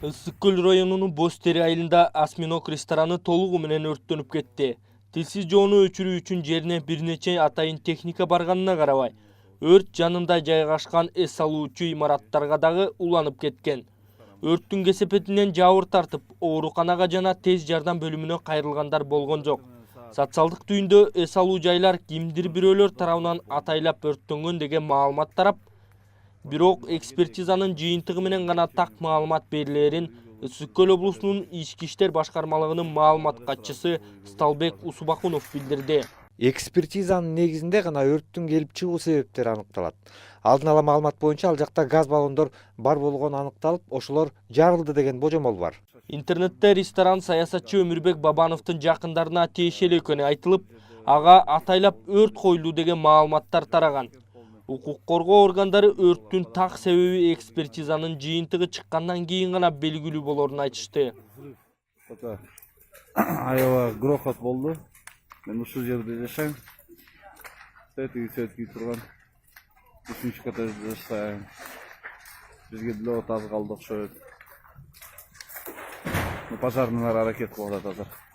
Ысык Көл районунун Бостери айылында осьминог рестораны толугу менен өрттөнүп кетти. Тилсиз жоону өчүрүү үчүн жерине бир нече атайын техника барганына карабай, өрт жанында жайгашкан эс алуучу имараттарга дагы уланып кеткен. Өрттүн кесепетинен жабыр тартып, ооруканага жана тез жардам бөлүмүнө кайрылгандар болгон жок. Социалдык түйүндө эс алуу жайлар кимдир бирөөлөр тарабынан атайлап өрттөнгөн деген маалымат тарап, бирок экспертизанын жыйынтыгы менен гана так маалымат берилерин Ысык Көл облусунун ички иштер башкармалыгынын маалымат катчысы Сталбек Усубакунов билдирди. Экспертизанын негизинде гана өрттүн келип чыгуу себептери аныкталат. Алдын ала маалымат боюнча ал жакта газ баллондор бар болгону аныкталып, ошолор жарылды деген божомол бар. Интернетте ресторан саясатчы Өмүрбек Бабановдун жакындарына тиешелүү экени айтылып, ага атайлап өрт коюлду деген маалыматтар тараган. Укук коргоо органдары өрттүн так себеби экспертизанын жыйынтыгы чыккандан кийин гана белгилүү болорун айтышты. Аябай грохот болду. Мен ушул жерде жашайм. Сөйткү турган. 3-нчи коттеджде жашайм. Бизге деле аз калды окшойт. Пожарныйлар аракет кылып атат азыр.